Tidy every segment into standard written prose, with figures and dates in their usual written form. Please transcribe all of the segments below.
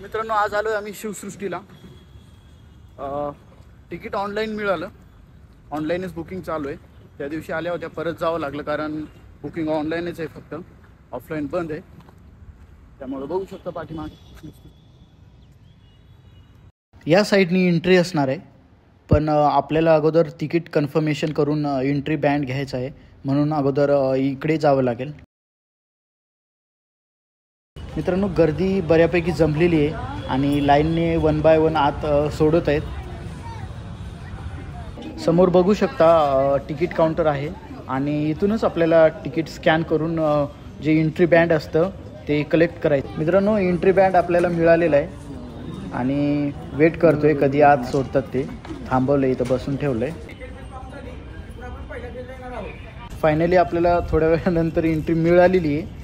मित्रांनो, आज आलो आम्ही शिवसृष्टीला. तिकीट ऑनलाईन मिळालं, ऑनलाईनच बुकिंग चालू आहे. त्या दिवशी आल्या होत्या, परत जावं लागलं कारण बुकिंग ऑनलाईनच आहे, फक्त ऑफलाईन बंद आहे. त्यामुळे बघू शकता पाठीमागे या साईडनी एंट्री असणार आहे, पण आपल्याला अगोदर तिकीट कन्फर्मेशन करून एंट्री बँड घ्यायचा आहे, म्हणून अगोदर इकडे जावं लागेल. मित्रांनो, गर्दी बऱ्यापैकी जमलेली आहे आणि लाईनने 1 बाय 1 आत सोडत आहेत. समोर बघू शकता तिकीट काउंटर आहे आणि इथूनच आपल्याला तिकीट स्कॅन करून जे एंट्री बँड असतं ते कलेक्ट करायचं. मित्रांनो, एंट्री बँड आपल्याला मिळालेलं आहे आणि वेट करतोय कधी आत सोडतात ते. थांबवलं, इथं बसून ठेवलं आहे. फायनली आपल्याला थोड्या वेळानंतर एंट्री मिळालेली आहे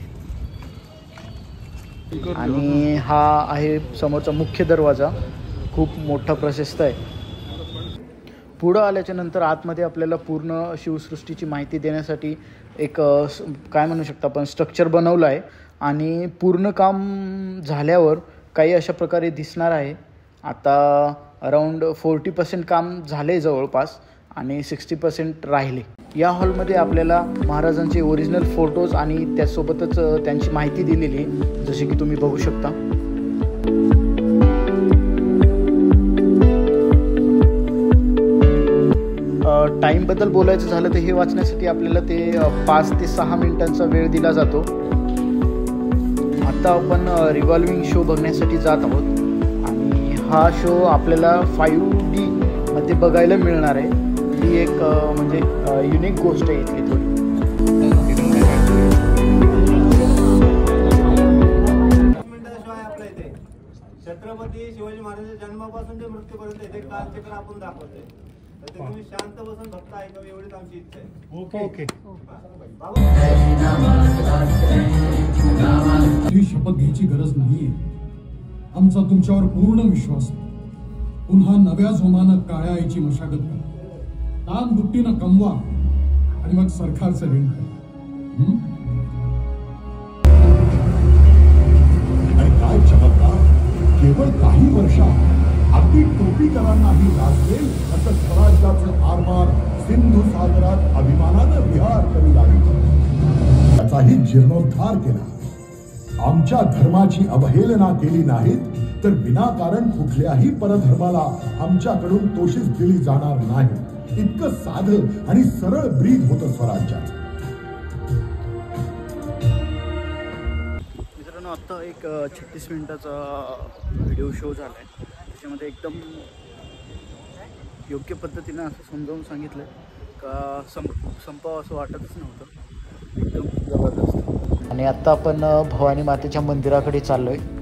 आणि हा आहे समोरचा मुख्य दरवाजा. खूप मोठा प्रशस्त आहे. पुढं आल्याच्या नंतर आतमध्ये आपल्याला पूर्ण शिवसृष्टीची माहिती देण्यासाठी एक काय म्हणू शकता आपण स्ट्रक्चर बनवलं आहे आणि पूर्ण काम झाल्यावर काही अशा प्रकारे दिसणार आहे. आता अराऊंड 40% काम झाले जवळपास आणि 60% राहिले. या हॉलमध्ये आपल्याला महाराजांचे ओरिजिनल फोटोज आणि त्यासोबतच त्यांची माहिती दिलेली आहे, जसे की तुम्ही बघू शकता. टाईमबद्दल बोलायचं झालं तर हे वाचण्यासाठी आपल्याला ते 5 ते 6 मिनिटांचा वेळ दिला जातो. आता आपण रिव्हॉल्विंग शो बघण्यासाठी जात आहोत आणि हा शो आपल्याला 5D मध्ये बघायला मिळणार आहे. ही एक म्हणजे युनिक गोष्ट आहे इथली थोडी. छत्रपती शिवाजी महाराजांच्या जन्मापासून ते मृत्यूपर्यंत हे कालचक्र आपण दाखवतोय. तर तुम्ही शांत बसून फक्त ऐकावं एवढीच आमची इच्छा आहे. ओके. ही शपथ घ्यायची गरज नाहीये. आमचा तुमच्यावर पूर्ण विश्वास आहे. पुन्हा नव्या जोमानं काळ्या आईची मशागत करा, तान दुट्टीनं कमवा आणि मग सरकारचं ऋण करा. आणि काय चमत्कार, केवळ काही वर्षात अगदी टोपीकरांनाही लाजवेल असं स्वराज्याचं आरमार सिंधू सागरात अभिमानानं विहार करू लागले. त्याचाही जीर्णोद्धार केला. आमच्या धर्माची अवहेलना केली नाहीत तर विनाकारण कुठल्याही परधर्माला आमच्याकडून तोषीच दिली जाणार नाही. इतकं साधं आणि सरळ ब्रीद होतं स्वराज्याचं. मित्रांनो, आता एक 36 मिनिटाचा व्हिडिओ शो झाला आहे. त्याच्यामध्ये एकदम योग्य पद्धतीनं असं समजावून सांगितलं का संपावं असं वाटतच नव्हतं. एकदम जबरदस्त. आणि आत्ता आपण भवानी मातेच्या मंदिराकडे चाललो आहे.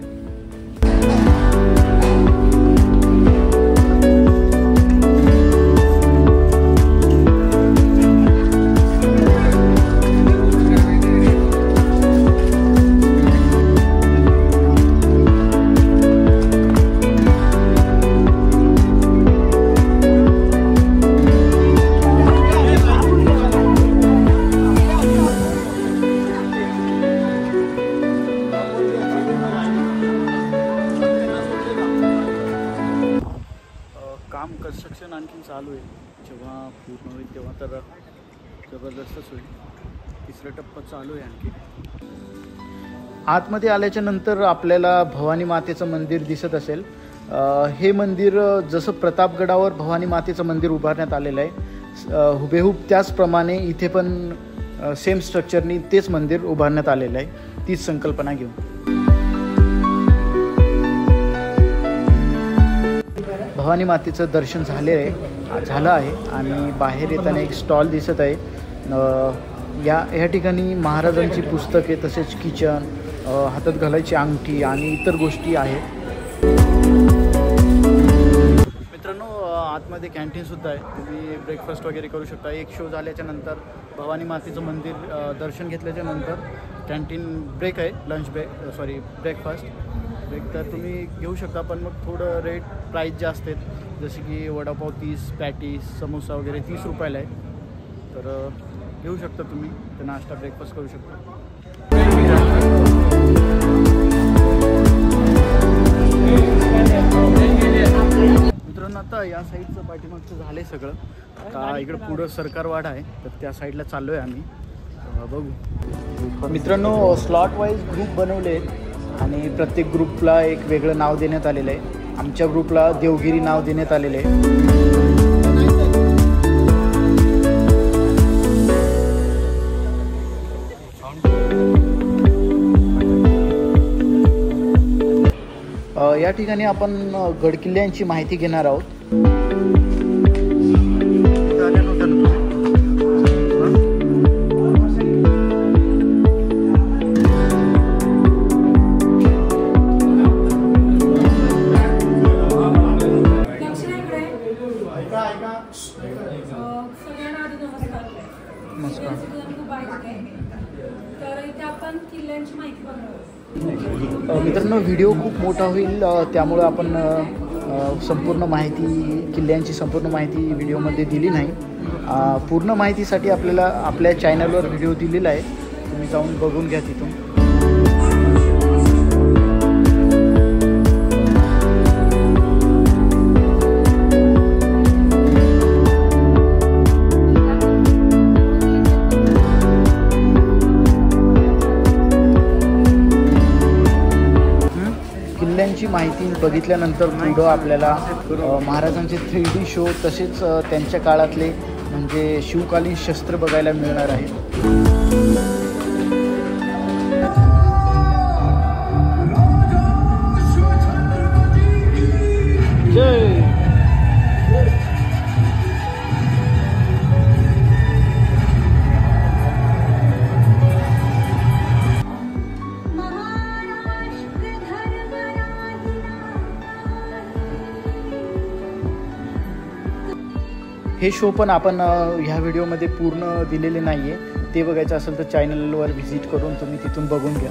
काम कन्स्ट्रक्शन आणखीन चालू आहे. जेव्हा पूर्ण होईल तेव्हा तर जबरदस्तच होईल. 3रा टप्पा चालू आहे आणखी. आतमध्ये आल्याच्या नंतर आपल्याला भवानी मातेचं मंदिर दिसत असेल. हे मंदिर जसं प्रतापगडावर भवानी मातेचं मंदिर उभारण्यात आलेलं आहे, हुबेहूब त्याचप्रमाणे इथे पण सेम स्ट्रक्चरनी तेच मंदिर उभारण्यात आलेलं आहे, तीच संकल्पना घेऊन. भवानी मातेचं दर्शन झालं आहे आणि बाहेर येताना एक स्टॉल दिसत आहे. या ठिकाणी महाराजांची पुस्तके तसेच किचन, हातात घालायची अंगठी आणि इतर गोष्टी आहेत. मित्रांनो, आतमध्ये कॅन्टीनसुद्धा आहे. तुम्ही ब्रेकफास्ट वगैरे करू शकता. एक शो झाल्याच्या नंतर भवानी मातेचं मंदिर दर्शन घेतल्याच्या नंतर कॅन्टीन ब्रेक आहे, ब्रेकफास्ट ब्रेक तर तुम्ही घेऊ शकता. पण मग थोडं रेट प्राईस जास्त आहेत, जसे की वडापाव 30, पॅटीस, समोसा वगैरे 30 रुपयाला आहे. तर घेऊ शकता तुम्ही, तर नाश्ता ब्रेकफास्ट करू शकता. पाठीमागचं झालंय सगळं. का इकडं पुढं सरकारवाडा आहे, तर त्या साईडला चाललो आहे आम्ही. बघू मित्रांनो, स्लॉट वाईज ग्रुप बनवले आहेत आणि प्रत्येक ग्रुपला एक वेगळं नाव देण्यात आलेलं आहे. आमच्या ग्रुपला देवगिरी नाव देण्यात आलेलं आहे. या ठिकाणी आपण गडकिल्ल्यांची माहिती घेणार आहोत. मित्रांनो, व्हिडिओ खूप मोठा होईल, त्यामुळं आपण किल्ल्यांची संपूर्ण माहिती व्हिडिओमध्ये दिली नाही. पूर्ण माहितीसाठी आपल्याला आपल्या चॅनलवर व्हिडिओ दिलेला आहे, तुम्ही जाऊन बघून घ्या तिथून. किल्ल्यांची माहिती बघितल्यानंतर पुढं आपल्याला महाराजांचे 3D शो तसेच त्यांच्या काळातले म्हणजे शिवकालीन शस्त्र बघायला मिळणार आहेत. हे शो पण आपण ह्या व्हिडिओमध्ये पूर्ण दिलेले नाही आहे. ते बघायचं असेल तर चॅनलवर व्हिजिट करून तुम्ही तिथून बघून घ्या.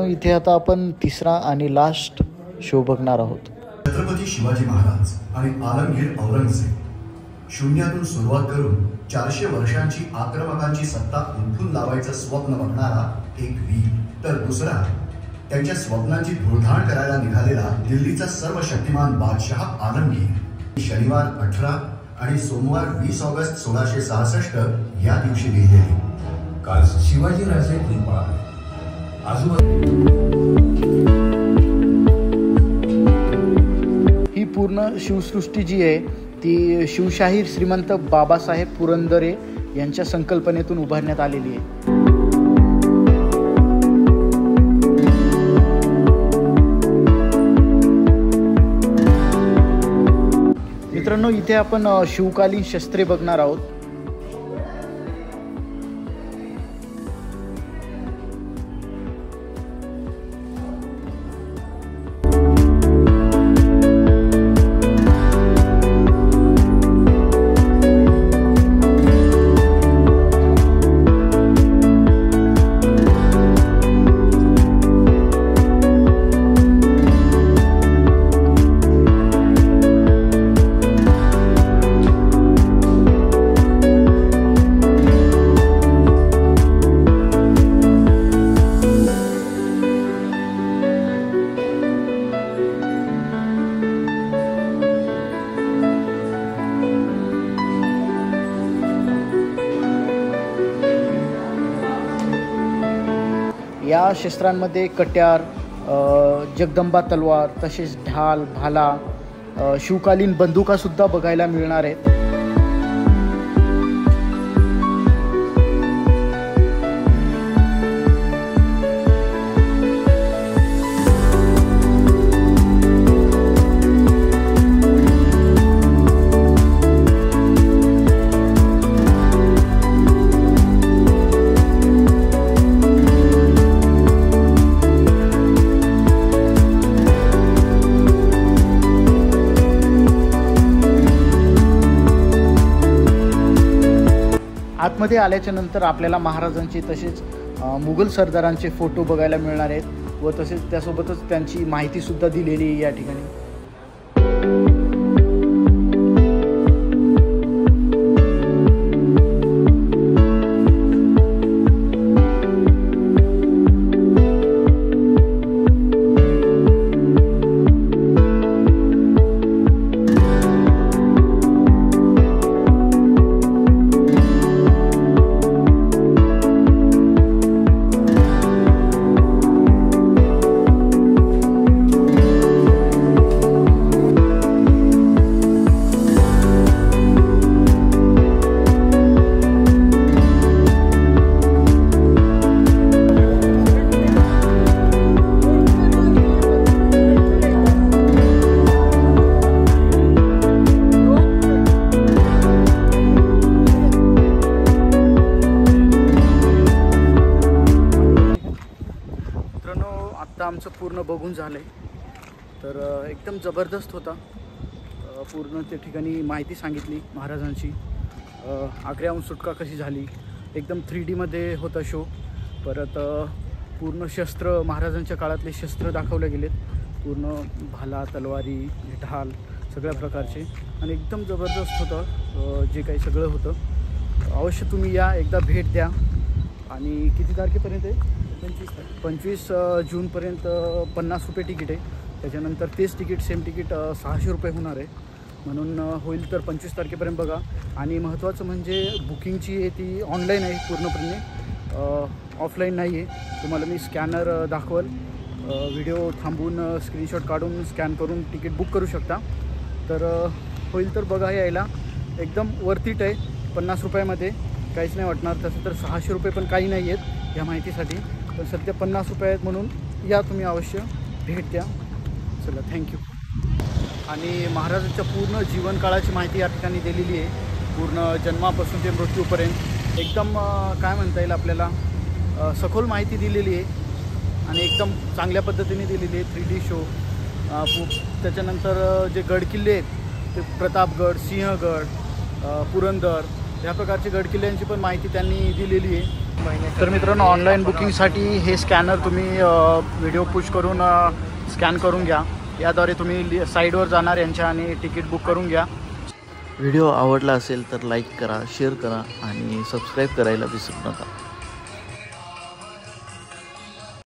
इथे आता आपण तिसरा आणि लास्ट शो बघणार आहोत. छत्रपती शिवाजी महाराज आणि आलमगीर औरंगजेब शून्यातून सुरुवात करून 400 वर्षांची आक्रमकांची सत्ता उलथून लावायचं स्वप्न बघणारा एक वीर, तर दुसरा त्यांच्या स्वप्नांची धुळधाण करायला निघालेला दिल्लीचा सर्वशक्तिमान बादशाह आलमगीर. शनिवार 18 आणि सोमवार 20 ऑगस्ट 1666 या दिवशी लिहिलेली. काल शिवाजीराजे पिंपळा ही पूर्ण शिवसृष्टी जी आहे ती शिवशाहीर श्रीमंत बाबासाहेब पुरंदरे यांच्या संकल्पनेतून उभारण्यात आलेली आहे. मित्रांनो, इथे आपण शिवकालीन शस्त्रे बघणार आहोत. या शस्त्रांमध्ये कट्यार, जगदंबा तलवार, तसेच ढाल, भाला, शिवकालीन बंदुकासुद्धा बघायला मिळणार आहेत. आतमध्ये आल्याच्या नंतर आपल्याला महाराजांचे तसेच मुघल सरदारांचे फोटो बघायला मिळणार आहेत व तसेच त्यासोबतच त्यांची माहितीसुद्धा दिलेली आहे या ठिकाणी. आमचं पूर्ण बघून झालं आहे तर एकदम जबरदस्त होता. पूर्ण त्या ठिकाणी माहिती सांगितली महाराजांची. आग्र्याहून सुटका कशी झाली, एकदम 3Dमध्ये होता शो. परत पूर्ण शस्त्र, महाराजांच्या काळातले शस्त्र दाखवले गेलेत. पूर्ण भाला, तलवारी, ढाल सगळ्या प्रकारचे आणि एकदम जबरदस्त होतं जे काही सगळं होतं. अवश्य तुम्ही या, एकदा भेट द्या. आणि किती तारखेपर्यंत आहे? 25 जूनपर्यंत 50 रुपये तिकीट आहे. त्याच्यानंतर तेच तिकीट, सेम तिकीट 600 रुपये होणार आहे. म्हणून होईल तर 25 तारखेपर्यंत बघा. आणि महत्त्वाचं म्हणजे बुकिंगची आहे ती ऑनलाईन आहे पूर्णपणे, ऑफलाईन नाही आहे. तुम्हाला मी स्कॅनर दाखवल, व्हिडिओ थांबवून स्क्रीनशॉट काढून स्कॅन करून तिकीट बुक करू शकता. तर होईल तर बघा यायला. एकदम वर्थ इट आहे. 50 रुपयामध्ये काहीच नाही वाटणार. तसं तर 600 रुपये पण काही नाही आहेत या माहितीसाठी, पण सध्या 50 रुपये आहेत म्हणून या तुम्ही, अवश्य भेट द्या. चला, थँक्यू. आणि महाराजांच्या पूर्ण जीवनकाळाची माहिती या ठिकाणी दिलेली आहे. पूर्ण जन्मापासून ते मृत्यूपर्यंत एकदम काय म्हणता येईल आपल्याला, सखोल माहिती दिलेली आहे आणि एकदम चांगल्या पद्धतीने दिलेली आहे. 3D show. त्याच्यानंतर जे गडकिल्ले आहेत ते प्रतापगड, सिंहगड, पुरंदर या प्रकारचे गडकिल्ल्यांची पण माहिती त्यांनी दिलेली आहे. तर मित्रांनो, ऑनलाईन बुकिंगसाठी हे स्कॅनर तुम्ही व्हिडिओ पुश करून स्कॅन करून घ्या. याद्वारे तुम्ही साईडवर जाणार यांच्या आणि तिकीट बुक करून घ्या. व्हिडिओ आवडला असेल तर लाईक करा, शेअर करा आणि सबस्क्राईब करायला विसरू नका.